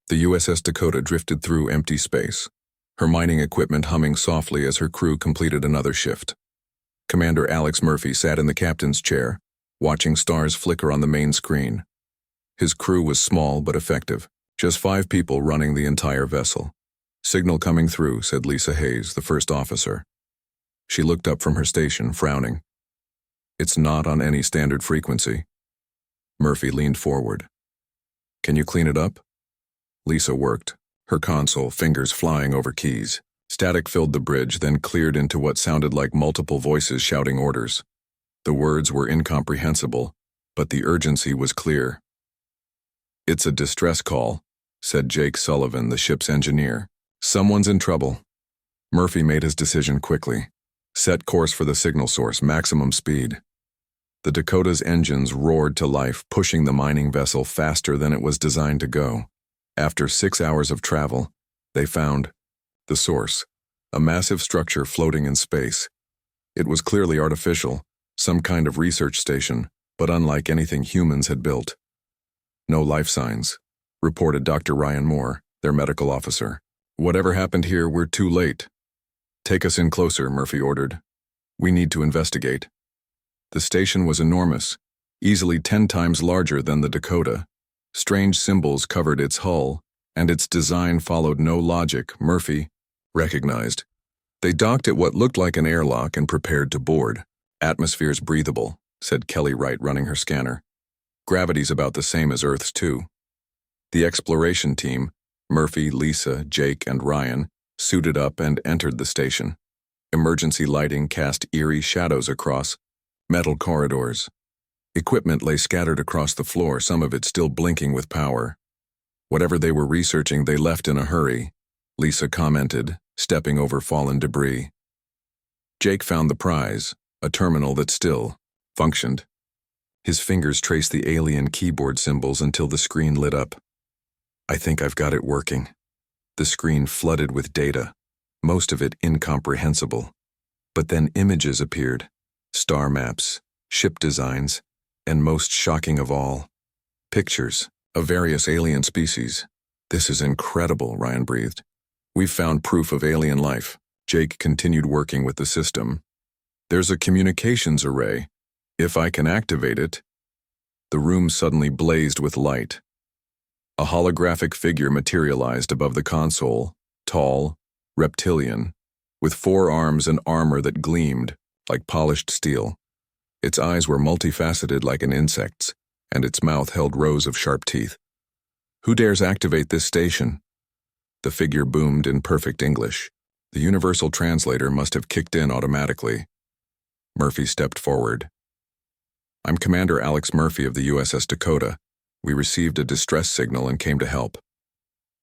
The USS Dakota drifted through empty space, her mining equipment humming softly as her crew completed another shift. Commander Alex Murphy sat in the captain's chair, watching stars flicker on the main screen. His crew was small but effective, just 5 people running the entire vessel. "Signal coming through," said Lisa Hayes, the first officer. She looked up from her station, frowning. "It's not on any standard frequency." Murphy leaned forward. "Can you clean it up?" Lisa worked, her console, fingers flying over keys. Static filled the bridge, then cleared into what sounded like multiple voices shouting orders. The words were incomprehensible, but the urgency was clear. "It's a distress call," said Jake Sullivan, the ship's engineer. "Someone's in trouble." Murphy made his decision quickly. Set course for the signal source, maximum speed. The Dakota's engines roared to life, pushing the mining vessel faster than it was designed to go. After 6 hours of travel, they found the source, a massive structure floating in space. It was clearly artificial, some kind of research station, but unlike anything humans had built. "No life signs," reported Dr. Ryan Moore, their medical officer. "Whatever happened here, we're too late." "Take us in closer," Murphy ordered. "We need to investigate." The station was enormous, easily 10 times larger than the Dakota. Strange symbols covered its hull, and its design followed no logic, Murphy recognized. They docked at what looked like an airlock and prepared to board. "Atmosphere's breathable," said Kelly Wright, running her scanner. "Gravity's about the same as Earth's, too." The exploration team, Murphy, Lisa, Jake, and Ryan, suited up and entered the station. Emergency lighting cast eerie shadows across metal corridors. Equipment lay scattered across the floor, some of it still blinking with power. Whatever they were researching, they left in a hurry, Lisa commented, stepping over fallen debris. Jake found the prize, a terminal that still functioned. His fingers traced the alien keyboard symbols until the screen lit up. "I think I've got it working." The screen flooded with data, most of it incomprehensible. But then images appeared, star maps, ship designs, and most shocking of all, pictures of various alien species. "This is incredible," Ryan breathed. "We've found proof of alien life." Jake continued working with the system. "There's a communications array. If I can activate it." The room suddenly blazed with light. A holographic figure materialized above the console, tall, reptilian, with 4 arms and armor that gleamed like polished steel. Its eyes were multifaceted like an insect's, and its mouth held rows of sharp teeth. "Who dares activate this station?" The figure boomed in perfect English. The universal translator must have kicked in automatically. Murphy stepped forward. "I'm Commander Alex Murphy of the USS Dakota. We received a distress signal and came to help."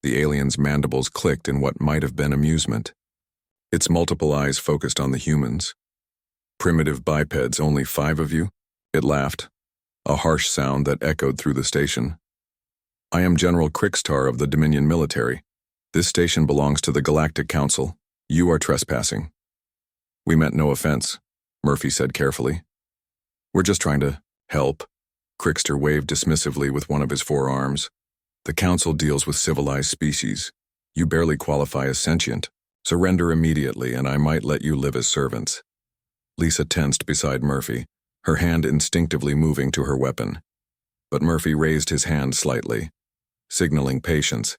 The alien's mandibles clicked in what might have been amusement. Its multiple eyes focused on the humans. "Primitive bipeds, only 5 of you?" It laughed, a harsh sound that echoed through the station. "I am General Crickstar of the Dominion military. This station belongs to the Galactic Council. You are trespassing." "We meant no offense," Murphy said carefully. "We're just trying to help." Crickster waved dismissively with one of his 4 arms. "The Council deals with civilized species. You barely qualify as sentient. Surrender immediately and I might let you live as servants." Lisa tensed beside Murphy, her hand instinctively moving to her weapon. But Murphy raised his hand slightly, signaling patience.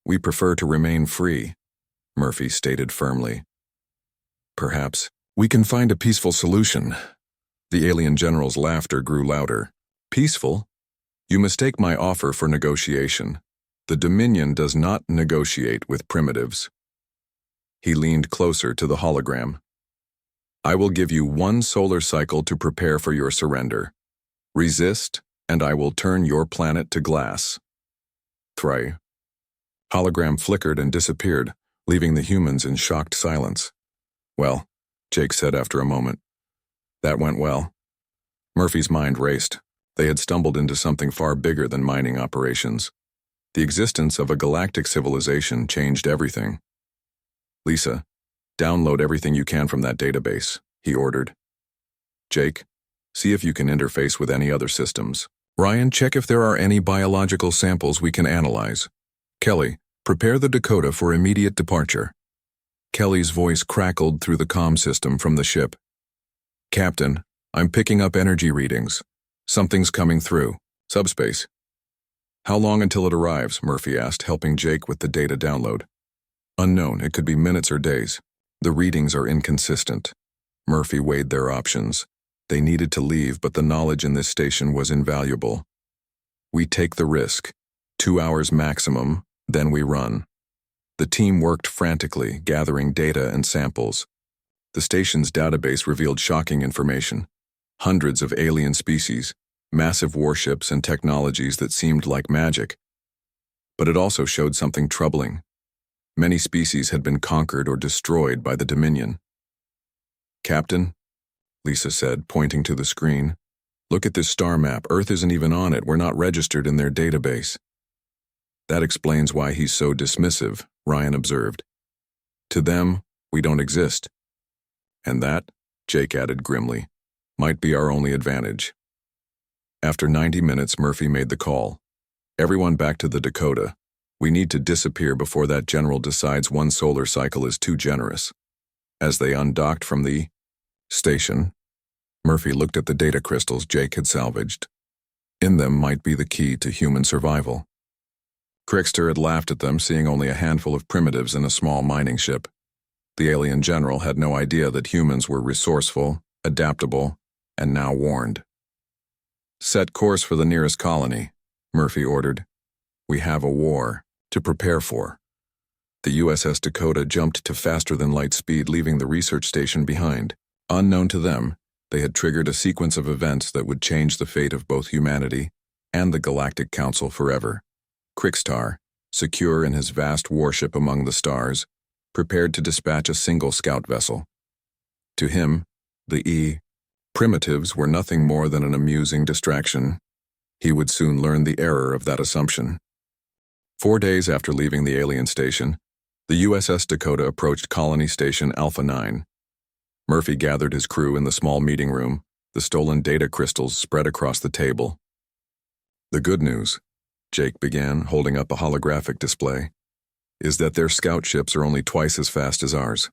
"We prefer to remain free," Murphy stated firmly. "Perhaps we can find a peaceful solution." The alien general's laughter grew louder. "Peaceful? You mistake my offer for negotiation. The Dominion does not negotiate with primitives." He leaned closer to the hologram. "I will give you 1 solar cycle to prepare for your surrender. Resist, and I will turn your planet to glass." "Try." Hologram flickered and disappeared, leaving the humans in shocked silence. "Well," Jake said after a moment. "That went well." Murphy's mind raced. They had stumbled into something far bigger than mining operations. The existence of a galactic civilization changed everything. "Lisa, download everything you can from that database," he ordered. "Jake, see if you can interface with any other systems. Ryan, check if there are any biological samples we can analyze. Kelly, prepare the Dakota for immediate departure. Kelly's voice crackled through the comm system from the ship. Captain, I'm picking up energy readings. Something's coming through. Subspace. How long until it arrives? Murphy asked, helping Jake with the data download. Unknown, it could be minutes or days. The readings are inconsistent. Murphy weighed their options. They needed to leave, but the knowledge in this station was invaluable. We take the risk. 2 hours maximum, then we run. The team worked frantically, gathering data and samples. The station's database revealed shocking information. Hundreds of alien species, massive warships and technologies that seemed like magic. But it also showed something troubling. Many species had been conquered or destroyed by the Dominion. Captain, Lisa said, pointing to the screen. Look at this star map. Earth isn't even on it. We're not registered in their database. That explains why he's so dismissive, Ryan observed. To them, we don't exist. And that, Jake added grimly, might be our only advantage. After 90 minutes, Murphy made the call. Everyone back to the Dakota. We need to disappear before that general decides one solar cycle is too generous. As they undocked from the station, Murphy looked at the data crystals Jake had salvaged. In them might be the key to human survival. Crickster had laughed at them, seeing only a handful of primitives in a small mining ship. The alien general had no idea that humans were resourceful, adaptable, and now warned. Set course for the nearest colony, Murphy ordered. We have a war to prepare for. The USS Dakota jumped to faster-than-light speed, leaving the research station behind. Unknown to them, they had triggered a sequence of events that would change the fate of both humanity and the Galactic Council forever. Crickstar, secure in his vast warship among the stars, prepared to dispatch a single scout vessel. To him, the primitives were nothing more than an amusing distraction. He would soon learn the error of that assumption. 4 days after leaving the alien station, the USS Dakota approached Colony Station Alpha 9. Murphy gathered his crew in the small meeting room, the stolen data crystals spread across the table. The good news, Jake began, holding up a holographic display, is that their scout ships are only twice as fast as ours.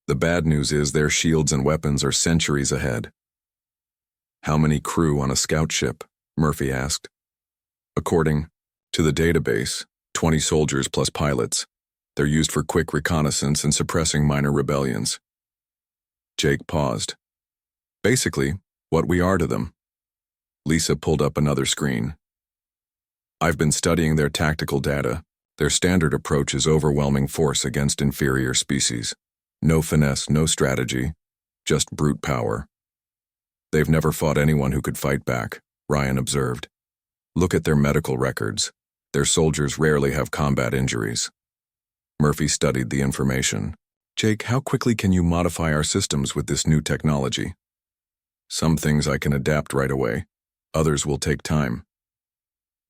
The bad news is their shields and weapons are centuries ahead. How many crew on a scout ship? Murphy asked. According to the database, 20 soldiers plus pilots. They're used for quick reconnaissance and suppressing minor rebellions. Jake paused. Basically, what we are to them. Lisa pulled up another screen. I've been studying their tactical data. Their standard approach is overwhelming force against inferior species. No finesse, no strategy, just brute power. They've never fought anyone who could fight back, Ryan observed. Look at their medical records. Their soldiers rarely have combat injuries. Murphy studied the information. Jake, how quickly can you modify our systems with this new technology? Some things I can adapt right away. Others will take time.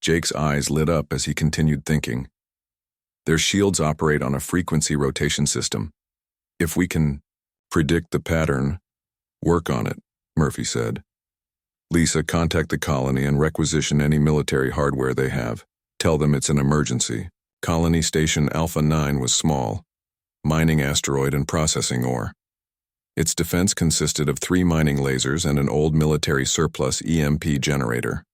Jake's eyes lit up as he continued thinking. Their shields operate on a frequency rotation system. If we can predict the pattern, work on it, Murphy said. Lisa, contact the colony and requisition any military hardware they have. Tell them it's an emergency. Colony Station Alpha 9 was small, mining asteroid and processing ore. Its defense consisted of 3 mining lasers and an old military surplus EMP generator.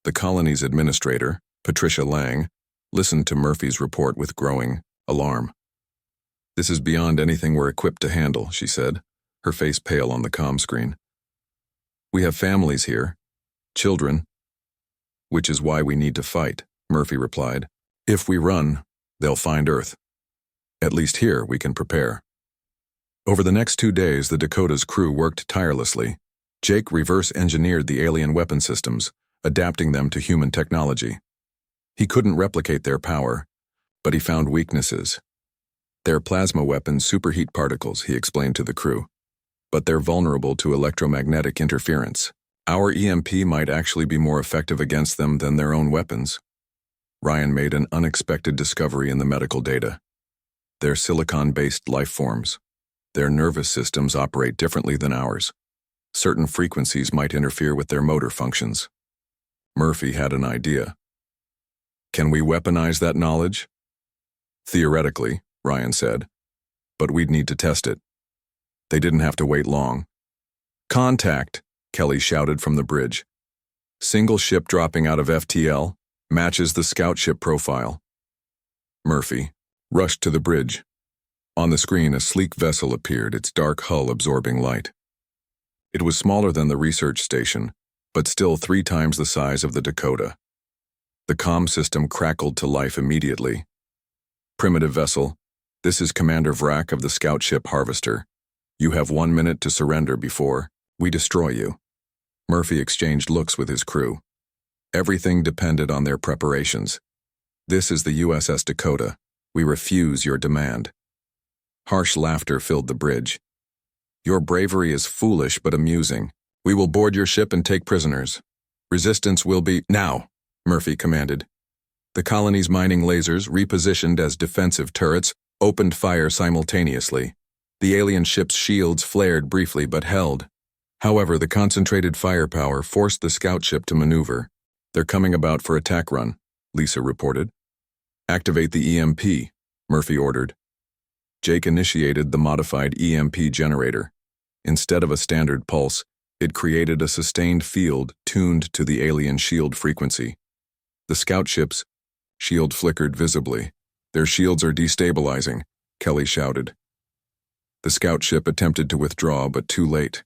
The colony's administrator, Patricia Lang, listened to Murphy's report with growing alarm. This is beyond anything we're equipped to handle, she said, her face pale on the comm screen. We have families here, children, which is why we need to fight, Murphy replied. If we run, they'll find Earth. At least here we can prepare. Over the next 2 days, the Dakota's crew worked tirelessly. Jake reverse-engineered the alien weapon systems, adapting them to human technology. He couldn't replicate their power, but he found weaknesses. Their plasma weapons superheat particles, he explained to the crew, but they're vulnerable to electromagnetic interference. Our EMP might actually be more effective against them than their own weapons. Ryan made an unexpected discovery in the medical data. They're silicon-based life forms. Their nervous systems operate differently than ours. Certain frequencies might interfere with their motor functions. Murphy had an idea. Can we weaponize that knowledge? Theoretically, Ryan said, but we'd need to test it. They didn't have to wait long. Contact, Kelly shouted from the bridge. Single ship dropping out of FTL, matches the scout ship profile. Murphy rushed to the bridge. On the screen, a sleek vessel appeared, its dark hull absorbing light. It was smaller than the research station, but still 3 times the size of the Dakota. The comm system crackled to life immediately. Primitive vessel, this is Commander Vrak of the scout ship Harvester. You have 1 minute to surrender before we destroy you. Murphy exchanged looks with his crew. Everything depended on their preparations. This is the USS Dakota. We refuse your demand. Harsh laughter filled the bridge. Your bravery is foolish but amusing. We will board your ship and take prisoners. Resistance will be now, Murphy commanded. The colony's mining lasers, repositioned as defensive turrets, opened fire simultaneously. The alien ship's shields flared briefly but held. However, the concentrated firepower forced the scout ship to maneuver. They're coming about for attack run, Lisa reported. Activate the EMP, Murphy ordered. Jake initiated the modified EMP generator. Instead of a standard pulse, it created a sustained field tuned to the alien shield frequency. The scout ship's shield flickered visibly. Their shields are destabilizing, Kelly shouted. The scout ship attempted to withdraw, but too late.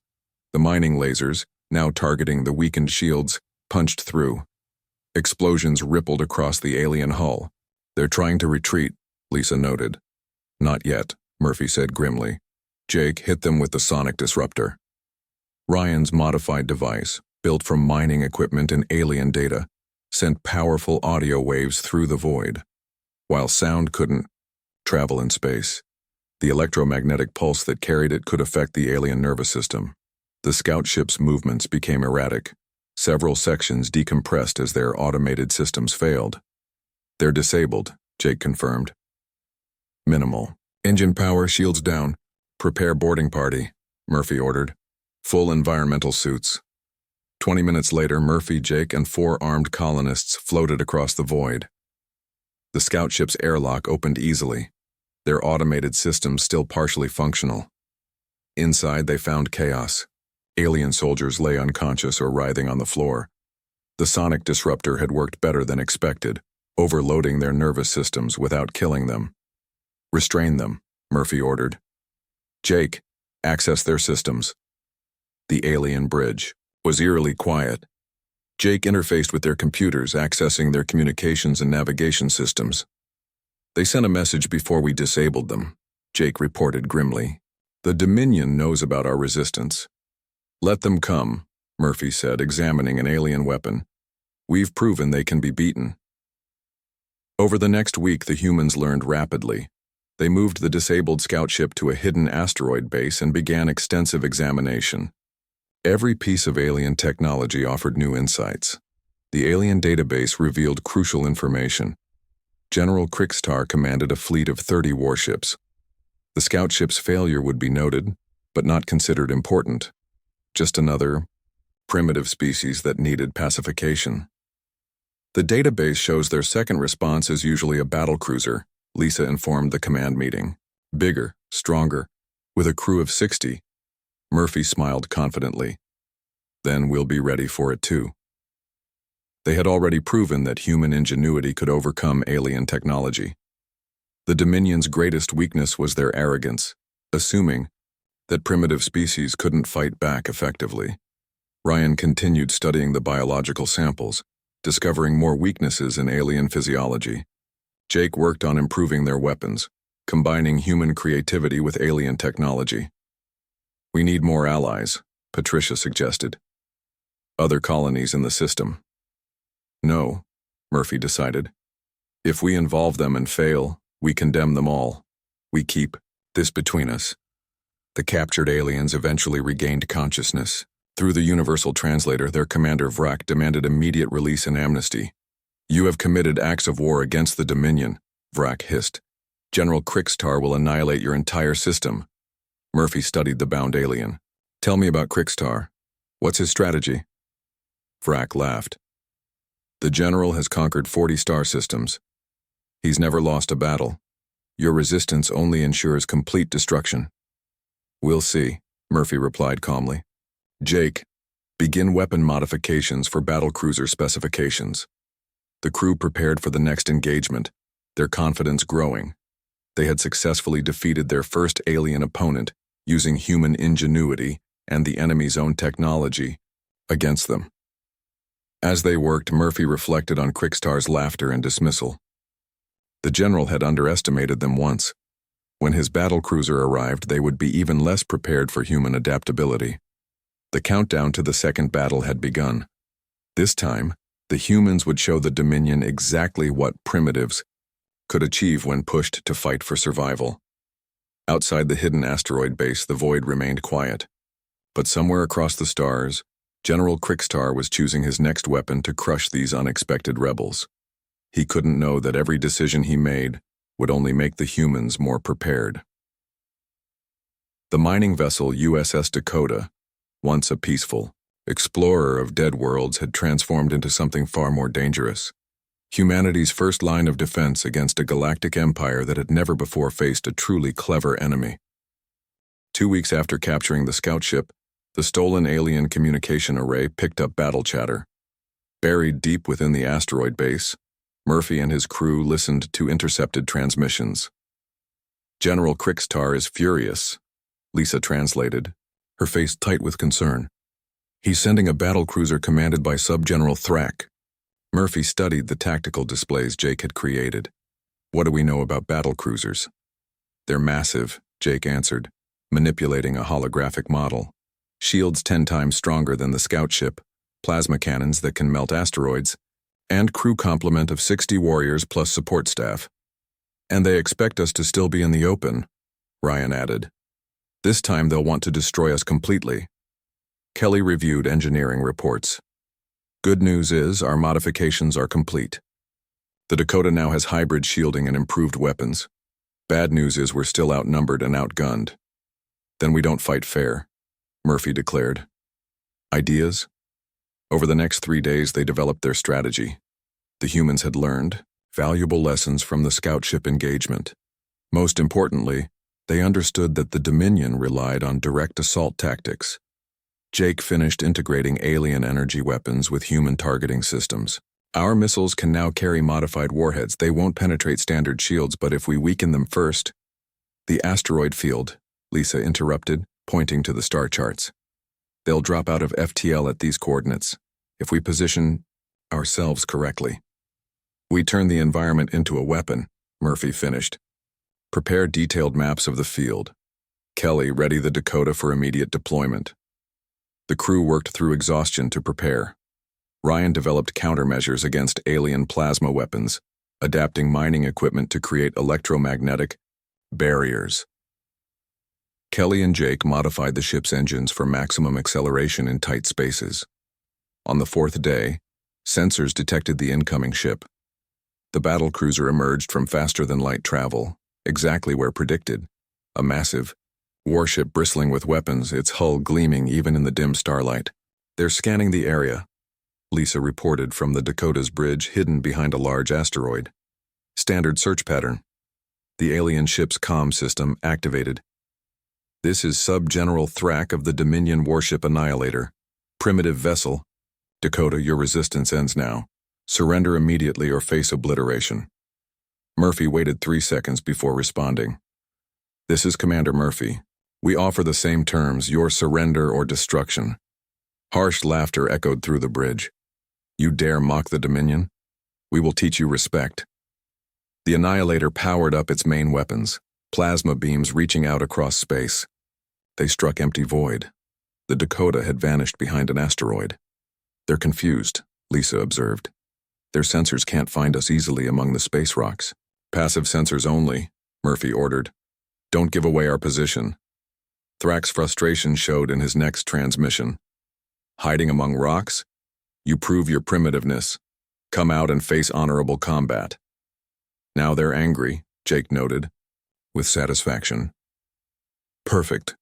The mining lasers, now targeting the weakened shields, punched through. Explosions rippled across the alien hull. They're trying to retreat, Lisa noted. Not yet, Murphy said grimly. Jake hit them with the sonic disruptor. Ryan's modified device, built from mining equipment and alien data, sent powerful audio waves through the void. While sound couldn't travel in space, the electromagnetic pulse that carried it could affect the alien nervous system. The scout ship's movements became erratic. Several sections decompressed as their automated systems failed. They're disabled, Jake confirmed. Minimal. Engine power, shields down. Prepare boarding party, Murphy ordered. Full environmental suits. 20 minutes later, Murphy, Jake, and 4 armed colonists floated across the void. The scout ship's airlock opened easily, their automated systems still partially functional. Inside, they found chaos. Alien soldiers lay unconscious or writhing on the floor. The sonic disruptor had worked better than expected, overloading their nervous systems without killing them. Restrain them, Murphy ordered. Jake, access their systems. The alien bridge was eerily quiet. Jake interfaced with their computers, accessing their communications and navigation systems. They sent a message before we disabled them, Jake reported grimly. The Dominion knows about our resistance. Let them come, Murphy said, examining an alien weapon. We've proven they can be beaten. Over the next week, the humans learned rapidly. They moved the disabled scout ship to a hidden asteroid base and began extensive examination. Every piece of alien technology offered new insights. The alien database revealed crucial information. General Krikstar commanded a fleet of 30 warships. The scout ship's failure would be noted, but not considered important. Just another primitive species that needed pacification. The database shows their second response is usually a battlecruiser, Lisa informed the command meeting. Bigger, stronger, with a crew of 60. Murphy smiled confidently. Then we'll be ready for it too. They had already proven that human ingenuity could overcome alien technology. The Dominion's greatest weakness was their arrogance, assuming that primitive species couldn't fight back effectively. Ryan continued studying the biological samples, discovering more weaknesses in alien physiology. Jake worked on improving their weapons, combining human creativity with alien technology. We need more allies, Patricia suggested. Other colonies in the system. No, Murphy decided. If we involve them and fail, we condemn them all. We keep this between us. The captured aliens eventually regained consciousness. Through the universal translator, their commander Vrak demanded immediate release and amnesty. You have committed acts of war against the Dominion, Vrak hissed. General Krikstar will annihilate your entire system. Murphy studied the bound alien. Tell me about Krikstar. What's his strategy? Vrak laughed. The general has conquered 40 star systems. He's never lost a battle. Your resistance only ensures complete destruction. We'll see, Murphy replied calmly. Jake, begin weapon modifications for battlecruiser specifications. The crew prepared for the next engagement, their confidence growing. They had successfully defeated their first alien opponent using human ingenuity and the enemy's own technology against them. As they worked, Murphy reflected on Crickstar's laughter and dismissal. The general had underestimated them once. When his battlecruiser arrived, they would be even less prepared for human adaptability. The countdown to the second battle had begun. This time, the humans would show the Dominion exactly what primitives could achieve when pushed to fight for survival. Outside the hidden asteroid base, the void remained quiet. But somewhere across the stars, General Crickstar was choosing his next weapon to crush these unexpected rebels. He couldn't know that every decision he made would only make the humans more prepared. The mining vessel USS Dakota, once a peaceful explorer of dead worlds, had transformed into something far more dangerous. Humanity's first line of defense against a galactic empire that had never before faced a truly clever enemy. 2 weeks after capturing the scout ship, the stolen alien communication array picked up battle chatter. Buried deep within the asteroid base, Murphy and his crew listened to intercepted transmissions. General Crickstar is furious, Lisa translated, her face tight with concern. He's sending a battlecruiser commanded by Sub-General Thrak. Murphy studied the tactical displays Jake had created. What do we know about battlecruisers? They're massive, Jake answered, manipulating a holographic model. Shields 10 times stronger than the scout ship, plasma cannons that can melt asteroids, and crew complement of 60 warriors plus support staff. And they expect us to still be in the open, Ryan added. This time they'll want to destroy us completely. Kelly reviewed engineering reports. Good news is our modifications are complete. The Dakota now has hybrid shielding and improved weapons. Bad news is we're still outnumbered and outgunned. Then we don't fight fair, Murphy declared. Ideas? Over the next 3 days they developed their strategy. The humans had learned valuable lessons from the scout ship engagement. Most importantly, they understood that the Dominion relied on direct assault tactics. Jake finished integrating alien energy weapons with human targeting systems. Our missiles can now carry modified warheads. They won't penetrate standard shields, but if we weaken them first— The asteroid field, Lisa interrupted, pointing to the star charts. They'll drop out of FTL at these coordinates, if we position ourselves correctly. We turn the environment into a weapon, Murphy finished. Prepare detailed maps of the field. Kelly, ready the Dakota for immediate deployment. The crew worked through exhaustion to prepare. Ryan developed countermeasures against alien plasma weapons, adapting mining equipment to create electromagnetic barriers. Kelly and Jake modified the ship's engines for maximum acceleration in tight spaces. On the 4th day, sensors detected the incoming ship. The battlecruiser emerged from faster-than-light travel, exactly where predicted, a massive warship bristling with weapons, its hull gleaming even in the dim starlight. They're scanning the area, Lisa reported from the Dakota's bridge hidden behind a large asteroid. Standard search pattern. The alien ship's comm system activated. This is Sub-General Thrak of the Dominion Warship Annihilator. Primitive vessel. Dakota, your resistance ends now. Surrender immediately or face obliteration. Murphy waited 3 seconds before responding. This is Commander Murphy. We offer the same terms, your surrender or destruction. Harsh laughter echoed through the bridge. You dare mock the Dominion? We will teach you respect. The Annihilator powered up its main weapons, plasma beams reaching out across space. They struck empty void. The Dakota had vanished behind an asteroid. They're confused, Lisa observed. Their sensors can't find us easily among the space rocks. Passive sensors only, Murphy ordered. Don't give away our position. Thrak's frustration showed in his next transmission. Hiding among rocks? You prove your primitiveness. Come out and face honorable combat. Now they're angry, Jake noted, with satisfaction. Perfect.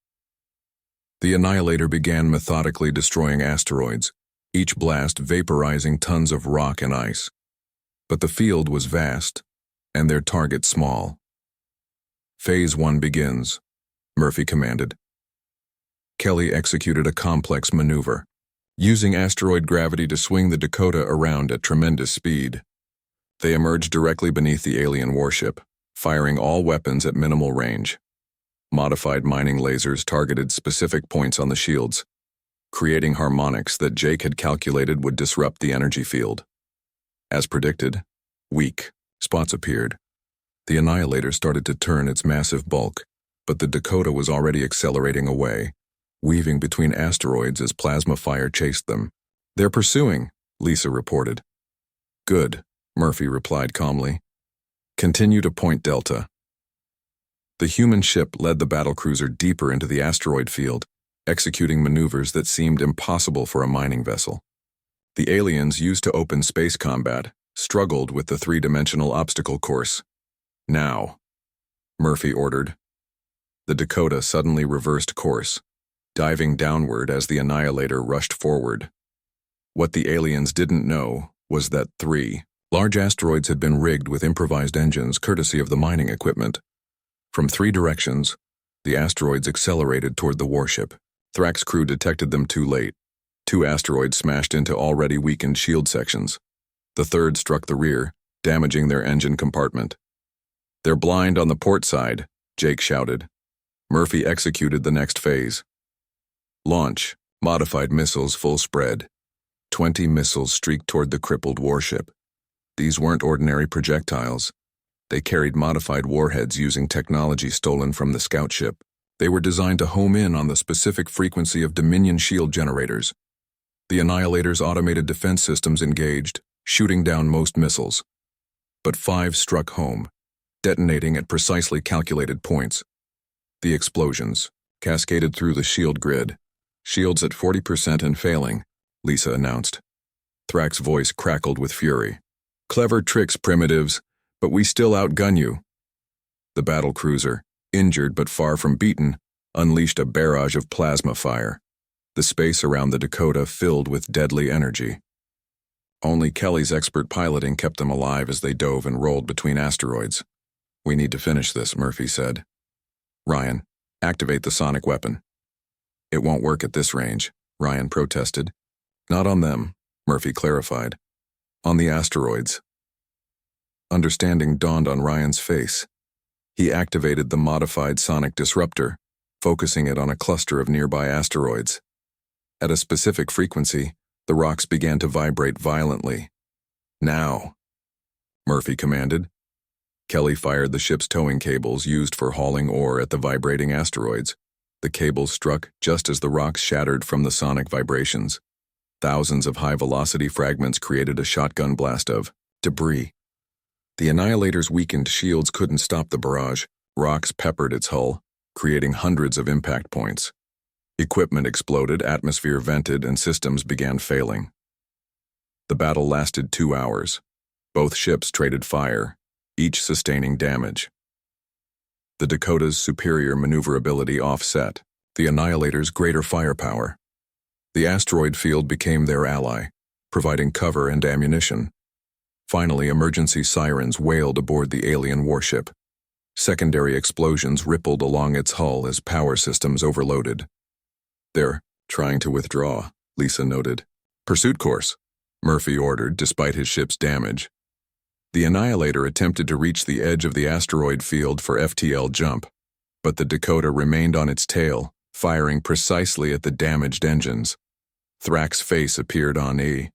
The Annihilator began methodically destroying asteroids, each blast vaporizing tons of rock and ice. But the field was vast, and their target small. Phase 1 begins, Murphy commanded. Kelly executed a complex maneuver, using asteroid gravity to swing the Dakota around at tremendous speed. They emerged directly beneath the alien warship, firing all weapons at minimal range. Modified mining lasers targeted specific points on the shields, creating harmonics that Jake had calculated would disrupt the energy field. As predicted, weak spots appeared. The Annihilator started to turn its massive bulk, but the Dakota was already accelerating away, weaving between asteroids as plasma fire chased them. "They're pursuing," Lisa reported. "Good," Murphy replied calmly. "Continue to Point Delta." The human ship led the battlecruiser deeper into the asteroid field, executing maneuvers that seemed impossible for a mining vessel. The aliens, used to open space combat, struggled with the three-dimensional obstacle course. "Now," Murphy ordered. The Dakota suddenly reversed course, diving downward as the Annihilator rushed forward. What the aliens didn't know was that 3 large asteroids had been rigged with improvised engines courtesy of the mining equipment. From 3 directions, the asteroids accelerated toward the warship. Thrax's crew detected them too late. 2 asteroids smashed into already weakened shield sections. The third struck the rear, damaging their engine compartment. "They're blind on the port side," Jake shouted. Murphy executed the next phase. Launch, modified missiles full spread. 20 missiles streaked toward the crippled warship. These weren't ordinary projectiles. They carried modified warheads using technology stolen from the scout ship. They were designed to home in on the specific frequency of Dominion shield generators. The Annihilator's automated defense systems engaged, shooting down most missiles. But 5 struck home, detonating at precisely calculated points. The explosions cascaded through the shield grid. "Shields at 40% and failing," Lisa announced. Thrax's voice crackled with fury. "Clever tricks, primitives, but we still outgun you." The battlecruiser, injured but far from beaten, unleashed a barrage of plasma fire. The space around the Dakota filled with deadly energy. Only Kelly's expert piloting kept them alive as they dove and rolled between asteroids. "We need to finish this," Murphy said. "Ryan, activate the sonic weapon." "It won't work at this range," Ryan protested. "Not on them," Murphy clarified. "On the asteroids." Understanding dawned on Ryan's face. He activated the modified sonic disruptor, focusing it on a cluster of nearby asteroids. At a specific frequency, the rocks began to vibrate violently. "Now," Murphy commanded. Kelly fired the ship's towing cables used for hauling ore at the vibrating asteroids. The cables struck just as the rocks shattered from the sonic vibrations. Thousands of high-velocity fragments created a shotgun blast of debris. The Annihilator's weakened shields couldn't stop the barrage. Rocks peppered its hull, creating hundreds of impact points. Equipment exploded, atmosphere vented, and systems began failing. The battle lasted 2 hours. Both ships traded fire, each sustaining damage. The Dakota's superior maneuverability offset the Annihilator's greater firepower. The asteroid field became their ally, providing cover and ammunition. Finally, emergency sirens wailed aboard the alien warship. Secondary explosions rippled along its hull as power systems overloaded. "They're trying to withdraw," Lisa noted. "Pursuit course," Murphy ordered, despite his ship's damage. The Annihilator attempted to reach the edge of the asteroid field for FTL jump, but the Dakota remained on its tail, firing precisely at the damaged engines. Thrax's face appeared on the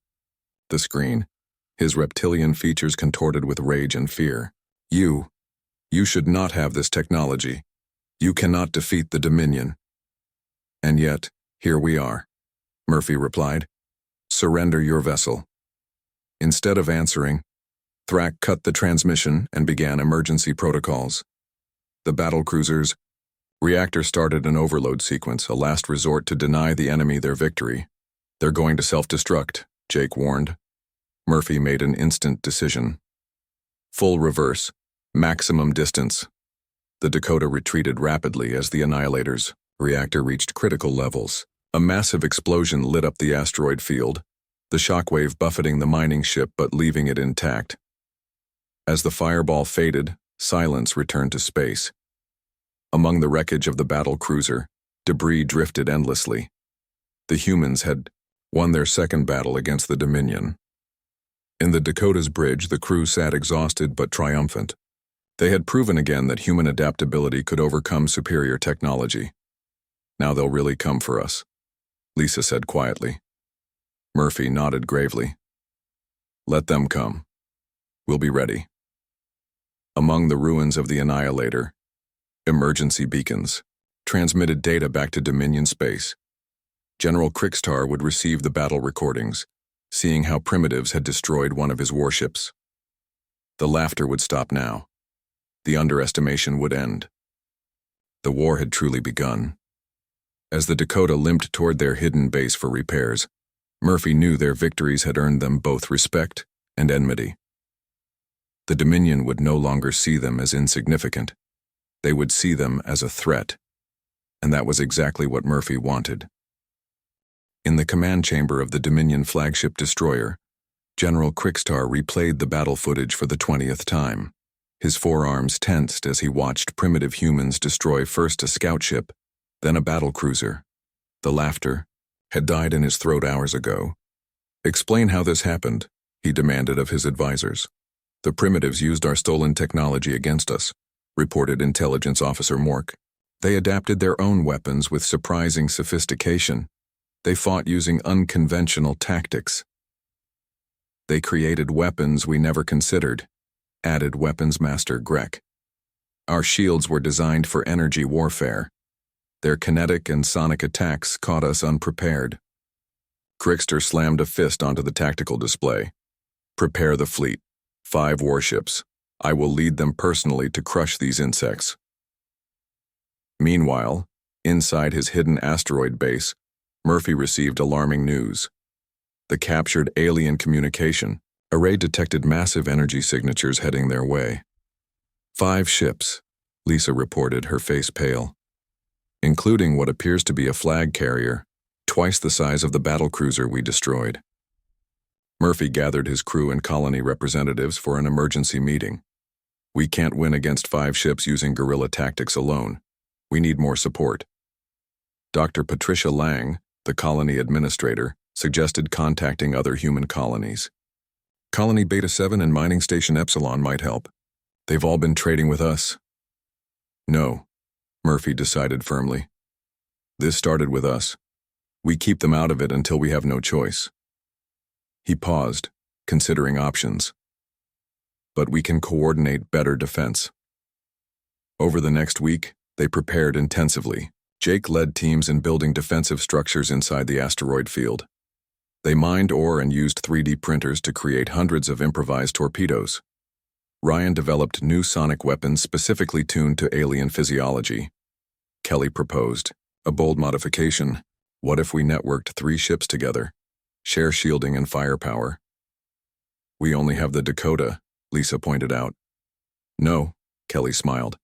screen, his reptilian features contorted with rage and fear. You should not have this technology. You cannot defeat the Dominion." "And yet, here we are," Murphy replied. "Surrender your vessel." Instead of answering, Thrax cut the transmission and began emergency protocols. The battlecruiser's reactor started an overload sequence, a last resort to deny the enemy their victory. "They're going to self-destruct," Jake warned. Murphy made an instant decision. Full reverse, maximum distance. The Dakota retreated rapidly as the Annihilator's reactor reached critical levels. A massive explosion lit up the asteroid field, the shockwave buffeting the mining ship but leaving it intact. As the fireball faded, silence returned to space. Among the wreckage of the battle cruiser, debris drifted endlessly. The humans had won their second battle against the Dominion. In the Dakota's bridge, the crew sat exhausted but triumphant. They had proven again that human adaptability could overcome superior technology. Now they'll really come for us, Lisa said quietly. Murphy nodded gravely. Let them come. We'll be ready. Among the ruins of the Annihilator, emergency beacons transmitted data back to Dominion space. General Krigstar would receive the battle recordings, seeing how primitives had destroyed one of his warships. The laughter would stop now. The underestimation would end. The war had truly begun. As the Dakota limped toward their hidden base for repairs, Murphy knew their victories had earned them both respect and enmity. The Dominion would no longer see them as insignificant. They would see them as a threat, and that was exactly what Murphy wanted. In the command chamber of the Dominion flagship destroyer, General Krigstar replayed the battle footage for the 20th time. His forearms tensed as he watched primitive humans destroy first a scout ship, then a battle cruiser. The laughter had died in his throat hours ago. Explain how this happened, he demanded of his advisors. The primitives used our stolen technology against us, reported Intelligence Officer Mork. They adapted their own weapons with surprising sophistication. They fought using unconventional tactics. They created weapons we never considered, added Weapons Master Grek. Our shields were designed for energy warfare. Their kinetic and sonic attacks caught us unprepared. Krigstar slammed a fist onto the tactical display. Prepare the fleet. 5 warships. I will lead them personally to crush these insects. Meanwhile, inside his hidden asteroid base, Murphy received alarming news. The captured alien communication array detected massive energy signatures heading their way. 5 ships, Lisa reported, her face pale, including what appears to be a flag carrier, twice the size of the battlecruiser we destroyed. Murphy gathered his crew and colony representatives for an emergency meeting. We can't win against 5 ships using guerrilla tactics alone. We need more support. Dr. Patricia Lang, the colony administrator, suggested contacting other human colonies. Colony Beta 7 and Mining Station Epsilon might help. They've all been trading with us. No, Murphy decided firmly. This started with us. We keep them out of it until we have no choice. He paused, considering options. But we can coordinate better defense. Over the next week, they prepared intensively. Jake led teams in building defensive structures inside the asteroid field. They mined ore and used 3D printers to create hundreds of improvised torpedoes. Ryan developed new sonic weapons specifically tuned to alien physiology. Kelly proposed a bold modification. What if we networked 3 ships together? Share shielding and firepower. We only have the Dakota, Lisa pointed out. No, Kelly smiled.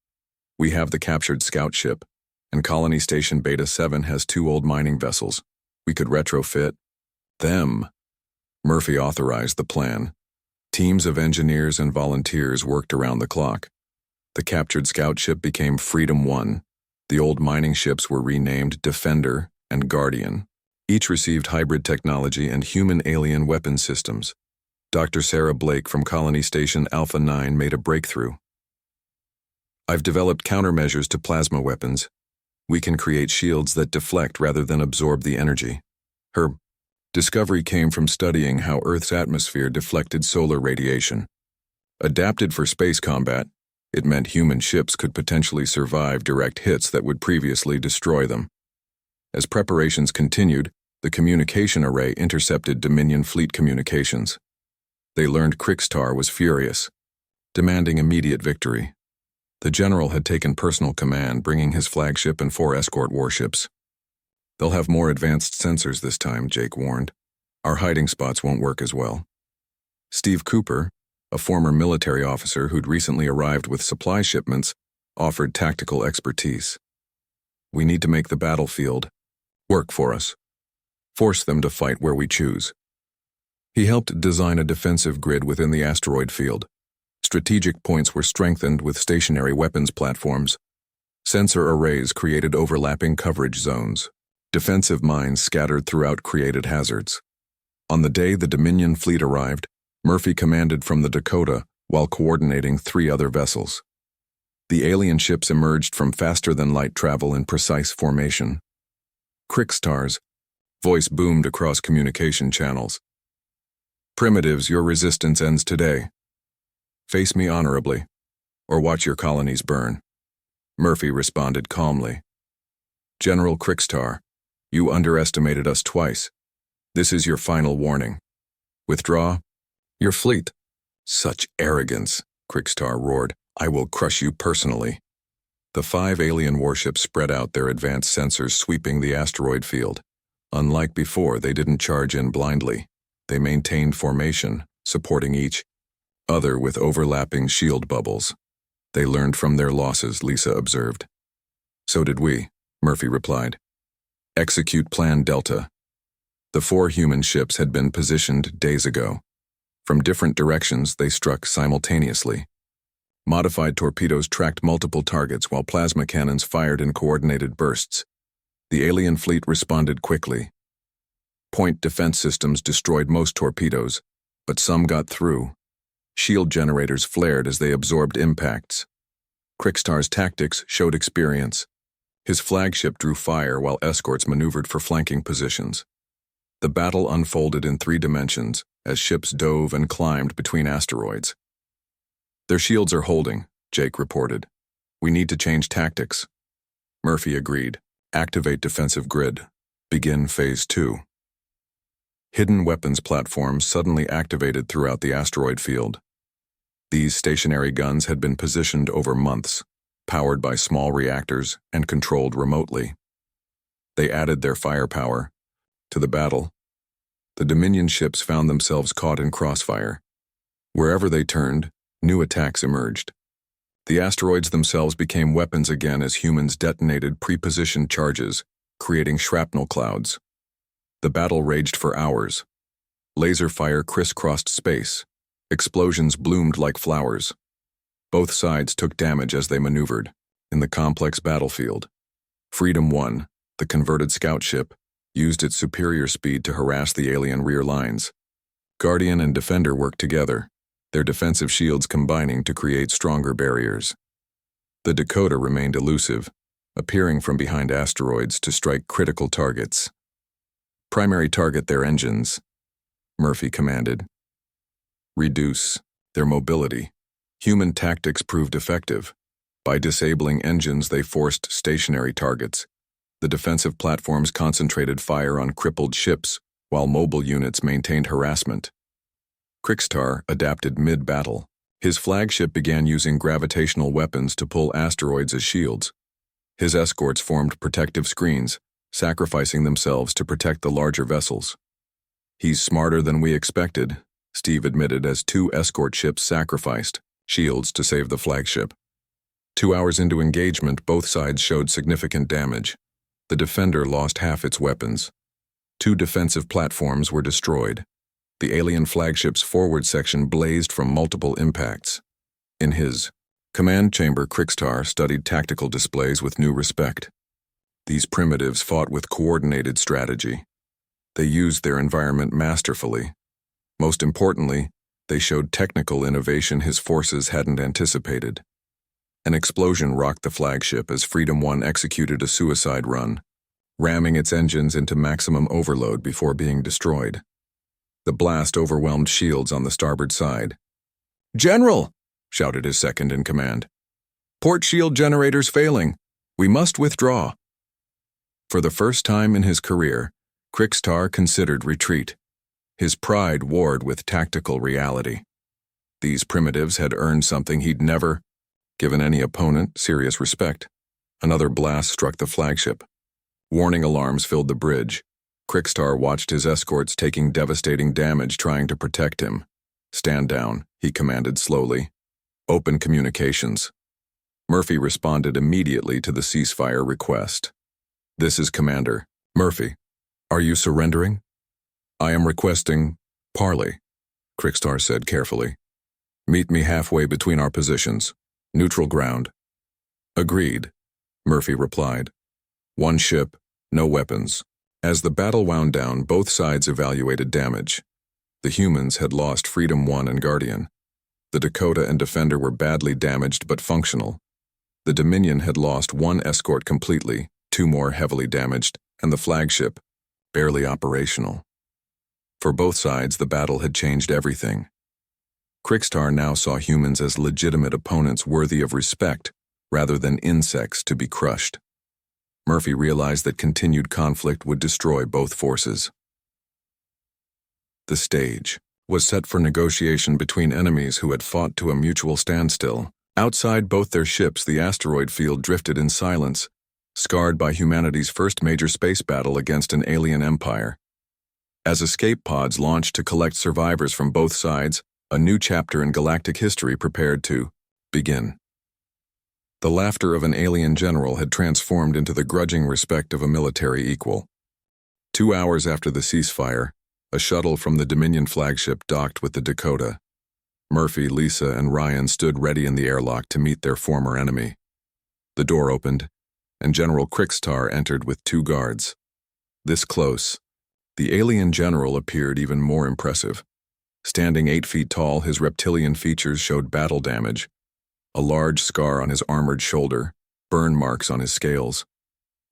We have the captured scout ship, and Colony Station Beta 7 has 2 old mining vessels. We could retrofit them. Murphy authorized the plan. Teams of engineers and volunteers worked around the clock. The captured scout ship became Freedom 1. The old mining ships were renamed Defender and Guardian. Each received hybrid technology and human-alien weapon systems. Dr. Sarah Blake from Colony Station Alpha 9 made a breakthrough. I've developed countermeasures to plasma weapons. We can create shields that deflect rather than absorb the energy. Her discovery came from studying how Earth's atmosphere deflected solar radiation. Adapted for space combat, it meant human ships could potentially survive direct hits that would previously destroy them. As preparations continued, the communication array intercepted Dominion fleet communications. They learned Krigstar was furious, demanding immediate victory. The general had taken personal command, bringing his flagship and 4 escort warships. They'll have more advanced sensors this time, Jake warned. Our hiding spots won't work as well. Steve Cooper, a former military officer who'd recently arrived with supply shipments, offered tactical expertise. We need to make the battlefield work for us. Force them to fight where we choose. He helped design a defensive grid within the asteroid field. Strategic points were strengthened with stationary weapons platforms. Sensor arrays created overlapping coverage zones. Defensive mines scattered throughout created hazards. On the day the Dominion fleet arrived, Murphy commanded from the Dakota while coordinating 3 other vessels. The alien ships emerged from faster-than-light travel in precise formation. Krickstar's voice boomed across communication channels. Primitives, your resistance ends today. Face me honorably, or watch your colonies burn. Murphy responded calmly. General Krickstar, you underestimated us twice. This is your final warning. Withdraw your fleet. Such arrogance, Krickstar roared. I will crush you personally. The 5 alien warships spread out their advanced sensors, sweeping the asteroid field. Unlike before, they didn't charge in blindly. They maintained formation, supporting each other with overlapping shield bubbles. They learned from their losses, Lisa observed. So did we, Murphy replied. Execute Plan Delta. The 4 human ships had been positioned days ago. From different directions, they struck simultaneously. Modified torpedoes tracked multiple targets while plasma cannons fired in coordinated bursts. The alien fleet responded quickly. Point defense systems destroyed most torpedoes, but some got through. Shield generators flared as they absorbed impacts. Krickstar's tactics showed experience. His flagship drew fire while escorts maneuvered for flanking positions. The battle unfolded in 3 dimensions as ships dove and climbed between asteroids. Their shields are holding, Jake reported. We need to change tactics. Murphy agreed. Activate defensive grid. Begin Phase 2. Hidden weapons platforms suddenly activated throughout the asteroid field. These stationary guns had been positioned over months, powered by small reactors and controlled remotely. They added their firepower to the battle. The Dominion ships found themselves caught in crossfire. Wherever they turned, new attacks emerged. The asteroids themselves became weapons again as humans detonated pre-positioned charges, creating shrapnel clouds. The battle raged for hours. Laser fire crisscrossed space. Explosions bloomed like flowers. Both sides took damage as they maneuvered. In the complex battlefield, Freedom 1, the converted scout ship, used its superior speed to harass the alien rear lines. Guardian and Defender worked together, their defensive shields combining to create stronger barriers. The Dakota remained elusive, appearing from behind asteroids to strike critical targets. Primary target their engines, Murphy commanded. Reduce their mobility. Human tactics proved effective. By disabling engines, they forced stationary targets. The defensive platforms concentrated fire on crippled ships, while mobile units maintained harassment. Krickstar adapted mid-battle. His flagship began using gravitational weapons to pull asteroids as shields. His escorts formed protective screens, sacrificing themselves to protect the larger vessels. He's smarter than we expected, Steve admitted as 2 escort ships sacrificed shields to save the flagship. 2 hours into engagement, both sides showed significant damage. The Defender lost half its weapons. 2 defensive platforms were destroyed. The alien flagship's forward section blazed from multiple impacts. In his command chamber, Krickstar studied tactical displays with new respect. These primitives fought with coordinated strategy. They used their environment masterfully. Most importantly, they showed technical innovation his forces hadn't anticipated. An explosion rocked the flagship as Freedom 1 executed a suicide run, ramming its engines into maximum overload before being destroyed. The blast overwhelmed shields on the starboard side. "General!" shouted his second-in-command. "Port shield generators failing. We must withdraw." For the first time in his career, Krickstar considered retreat. His pride warred with tactical reality. These primitives had earned something he'd never given any opponent serious respect. Another blast struck the flagship. Warning alarms filled the bridge. Krickstar watched his escorts taking devastating damage trying to protect him. "Stand down," he commanded slowly. "Open communications." Murphy responded immediately to the ceasefire request. "This is Commander Murphy. Are you surrendering?" "I am requesting parley," Krickstar said carefully. "Meet me halfway between our positions. Neutral ground." "Agreed." Murphy replied. One ship, no weapons. As the battle wound down, both sides evaluated damage. The humans had lost Freedom 1 and Guardian. The Dakota and Defender were badly damaged but functional. The Dominion had lost one escort completely, two more heavily damaged, and the flagship, barely operational. For both sides, the battle had changed everything. Krikstar now saw humans as legitimate opponents worthy of respect, rather than insects to be crushed. Murphy realized that continued conflict would destroy both forces. The stage was set for negotiation between enemies who had fought to a mutual standstill. Outside both their ships, the asteroid field drifted in silence, scarred by humanity's first major space battle against an alien empire. As escape pods launched to collect survivors from both sides, a new chapter in galactic history prepared to begin. The laughter of an alien general had transformed into the grudging respect of a military equal. 2 hours after the ceasefire, a shuttle from the Dominion flagship docked with the Dakota. Murphy, Lisa, and Ryan stood ready in the airlock to meet their former enemy. The door opened, and General Krikstar entered with 2 guards. This close, the alien general appeared even more impressive. Standing 8 feet tall, his reptilian features showed battle damage, a large scar on his armored shoulder, burn marks on his scales.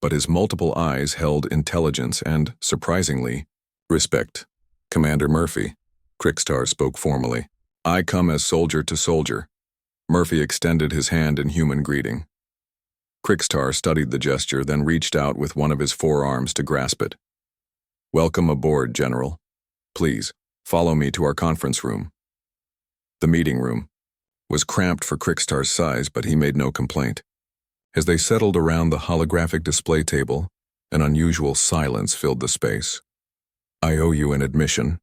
But his multiple eyes held intelligence and, surprisingly, respect. Commander Murphy, Krikstar spoke formally. I come as soldier to soldier. Murphy extended his hand in human greeting. Krikstar studied the gesture, then reached out with one of his forearms to grasp it. Welcome aboard, General. Please, follow me to our conference room. The meeting room was cramped for Krikstar's size, but he made no complaint. As they settled around the holographic display table, an unusual silence filled the space. I owe you an admission,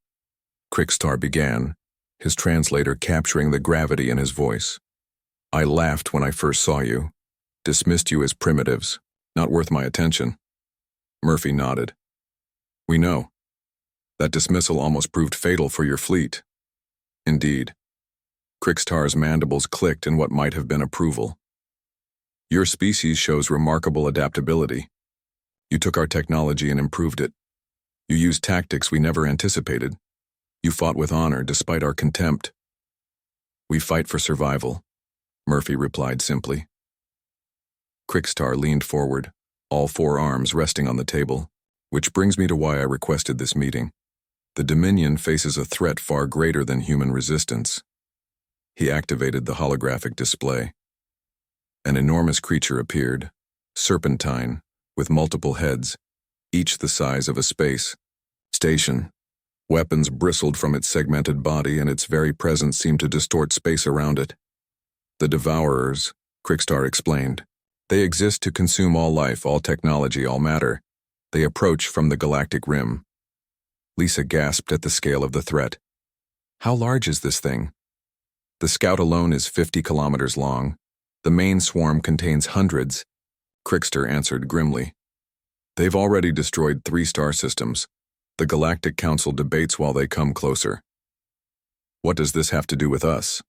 Krikstar began, his translator capturing the gravity in his voice. I laughed when I first saw you, dismissed you as primitives, not worth my attention. Murphy nodded. We know. That dismissal almost proved fatal for your fleet. Indeed. Krikstar's mandibles clicked in what might have been approval. Your species shows remarkable adaptability. You took our technology and improved it. You used tactics we never anticipated. You fought with honor despite our contempt. We fight for survival, Murphy replied simply. Krikstar leaned forward, all 4 arms resting on the table, which brings me to why I requested this meeting. The Dominion faces a threat far greater than human resistance. He activated the holographic display. An enormous creature appeared, serpentine, with multiple heads, each the size of a space station. Weapons bristled from its segmented body, and its very presence seemed to distort space around it. The Devourers, Krikstar explained. They exist to consume all life, all technology, all matter. They approach from the galactic rim. Lisa gasped at the scale of the threat. How large is this thing? The Scout alone is 50 kilometers long. The main swarm contains hundreds, Krikstar answered grimly. They've already destroyed 3 star systems. The Galactic Council debates while they come closer. What does this have to do with us?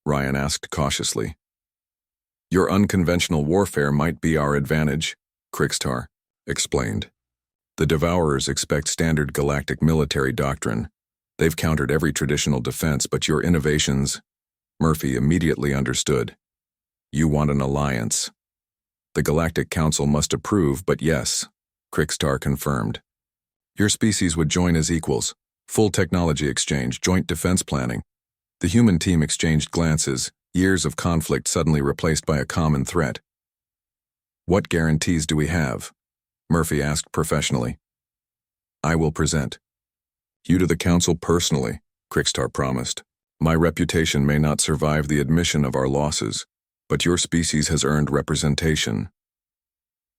Ryan asked cautiously. Your unconventional warfare might be our advantage, Krikstar explained. The Devourers expect standard galactic military doctrine. They've countered every traditional defense, but your innovations, Murphy immediately understood. You want an alliance. The Galactic Council must approve, but yes, Krikstar confirmed. Your species would join as equals, full technology exchange, joint defense planning. The human team exchanged glances, years of conflict suddenly replaced by a common threat. What guarantees do we have? Murphy asked professionally. I will present you to the Council personally, Krikstar promised. My reputation may not survive the admission of our losses, but your species has earned representation.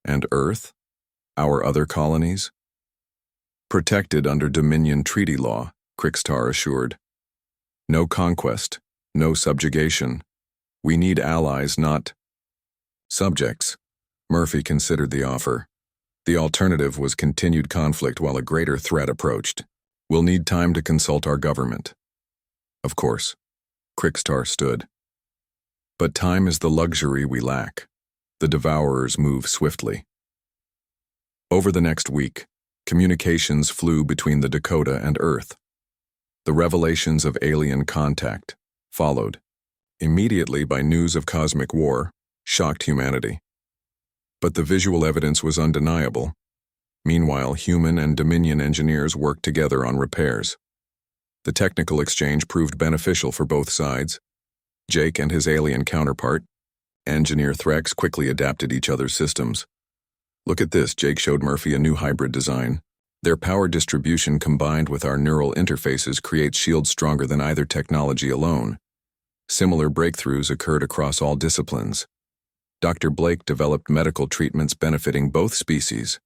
And Earth? Our other colonies? Protected under Dominion treaty law, Krikstar assured. No conquest, no subjugation. We need allies, not subjects. Murphy considered the offer. The alternative was continued conflict while a greater threat approached. We'll need time to consult our government. Of course. Krikstar stood. But time is the luxury we lack. The Devourers move swiftly. Over the next week, communications flew between the Dakota and Earth. The revelations of alien contact, followed immediately by news of cosmic war, shocked humanity. But the visual evidence was undeniable. Meanwhile, human and Dominion engineers worked together on repairs. The technical exchange proved beneficial for both sides. Jake and his alien counterpart, Engineer Threx, quickly adapted each other's systems. "Look at this," Jake showed Murphy a new hybrid design. "Their power distribution combined with our neural interfaces creates shields stronger than either technology alone." Similar breakthroughs occurred across all disciplines. Dr. Blake developed medical treatments benefiting both species.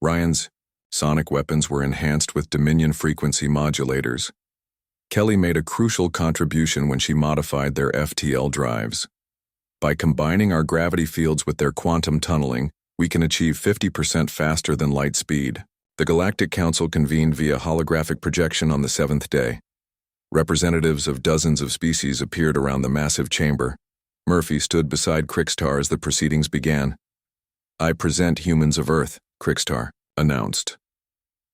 Ryan's sonic weapons were enhanced with Dominion frequency modulators. Kelly made a crucial contribution when she modified their FTL drives. By combining our gravity fields with their quantum tunneling, we can achieve 50% faster than light speed. The Galactic Council convened via holographic projection on the 7th day. Representatives of dozens of species appeared around the massive chamber. Murphy stood beside Crixtar as the proceedings began. "I present humans of Earth," Crixtar announced.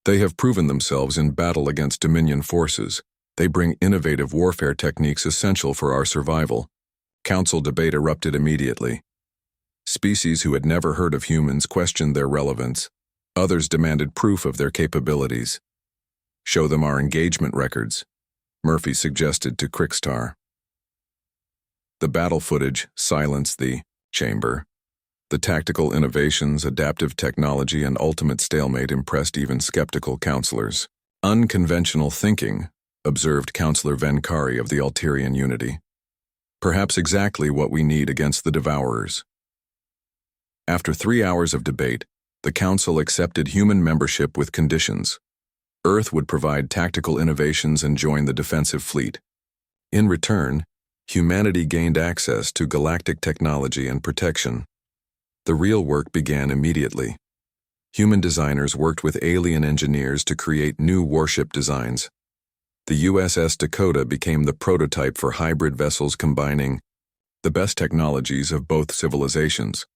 "They have proven themselves in battle against Dominion forces. They bring innovative warfare techniques essential for our survival." Council debate erupted immediately. Species who had never heard of humans questioned their relevance. Others demanded proof of their capabilities. "Show them our engagement records," Murphy suggested to Crixtar. The battle footage silenced the chamber. The tactical innovations, adaptive technology, and ultimate stalemate impressed even skeptical counselors. "Unconventional thinking," observed Counselor Venkari of the Alterian Unity. "Perhaps exactly what we need against the Devourers." After 3 hours of debate, the Council accepted human membership with conditions. Earth would provide tactical innovations and join the defensive fleet. In return, humanity gained access to galactic technology and protection. The real work began immediately. Human designers worked with alien engineers to create new warship designs. The USS Dakota became the prototype for hybrid vessels combining the best technologies of both civilizations.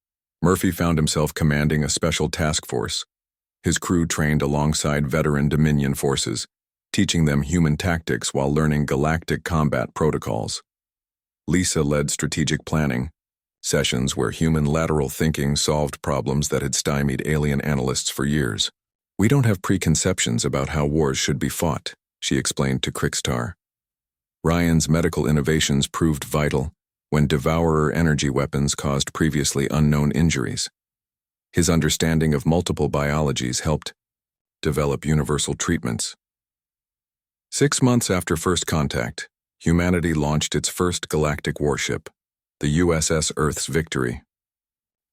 Murphy found himself commanding a special task force. His crew trained alongside veteran Dominion forces, teaching them human tactics while learning galactic combat protocols. Lisa led strategic planning, sessions where human lateral thinking solved problems that had stymied alien analysts for years. "We don't have preconceptions about how wars should be fought," she explained to Crixtar. Ryan's medical innovations proved vital when Devourer energy weapons caused previously unknown injuries. His understanding of multiple biologies helped develop universal treatments. 6 months after first contact, humanity launched its first galactic warship, the USS Earth's Victory.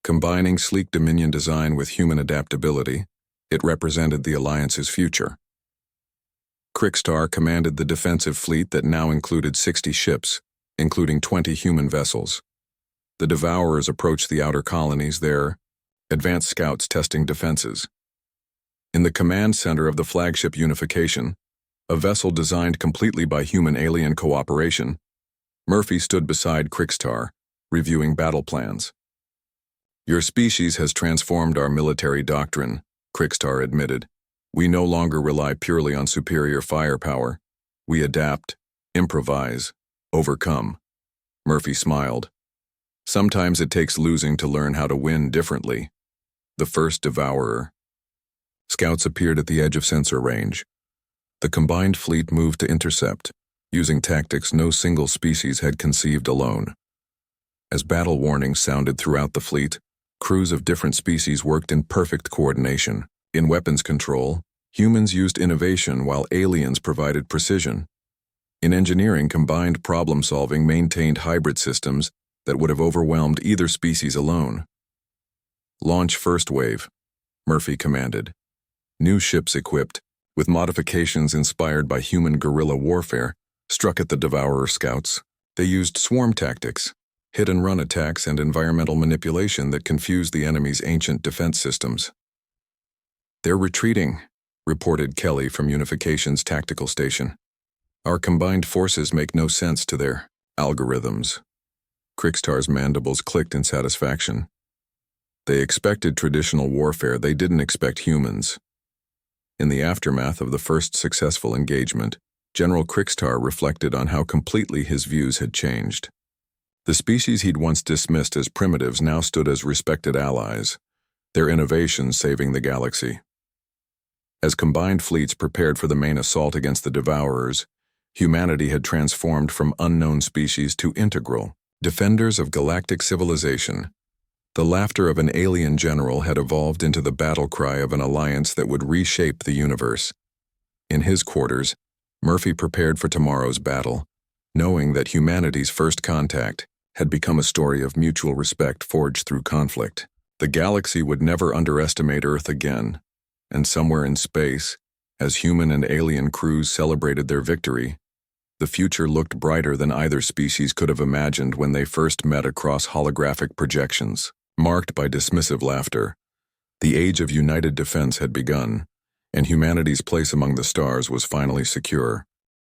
Combining sleek Dominion design with human adaptability, it represented the Alliance's future. Crixtar commanded the defensive fleet that now included 60 ships, including 20 human vessels. The Devourers approached the outer colonies, their advanced scouts testing defenses. In the command center of the flagship unification, a vessel designed completely by human-alien cooperation, Murphy stood beside Crixtar, reviewing battle plans. "Your species has transformed our military doctrine," Crixtar admitted. "We no longer rely purely on superior firepower. We adapt, improvise, overcome." Murphy smiled. "Sometimes it takes losing to learn how to win differently." The first Devourer. Scouts appeared at the edge of sensor range. The combined fleet moved to intercept, using tactics no single species had conceived alone. As battle warnings sounded throughout the fleet, crews of different species worked in perfect coordination. In weapons control, humans used innovation while aliens provided precision. In engineering, combined problem-solving maintained hybrid systems that would have overwhelmed either species alone. "Launch first wave," Murphy commanded. New ships equipped, with modifications inspired by human guerrilla warfare, struck at the Devourer scouts. They used swarm tactics, hit-and-run attacks, and environmental manipulation that confused the enemy's ancient defense systems. "They're retreating," reported Kelly from Unification's tactical station. "Our combined forces make no sense to their algorithms." Krickstar's mandibles clicked in satisfaction. They expected traditional warfare, they didn't expect humans. In the aftermath of the first successful engagement, General Krickstar reflected on how completely his views had changed. The species he'd once dismissed as primitives now stood as respected allies, their innovations saving the galaxy. As combined fleets prepared for the main assault against the Devourers, humanity had transformed from unknown species to integral defenders of galactic civilization. The laughter of an alien general had evolved into the battle cry of an alliance that would reshape the universe. In his quarters, Murphy prepared for tomorrow's battle, knowing that humanity's first contact had become a story of mutual respect forged through conflict. The galaxy would never underestimate Earth again, and somewhere in space, as human and alien crews celebrated their victory, the future looked brighter than either species could have imagined when they first met across holographic projections. Marked by dismissive laughter, the age of united defense had begun, and humanity's place among the stars was finally secure.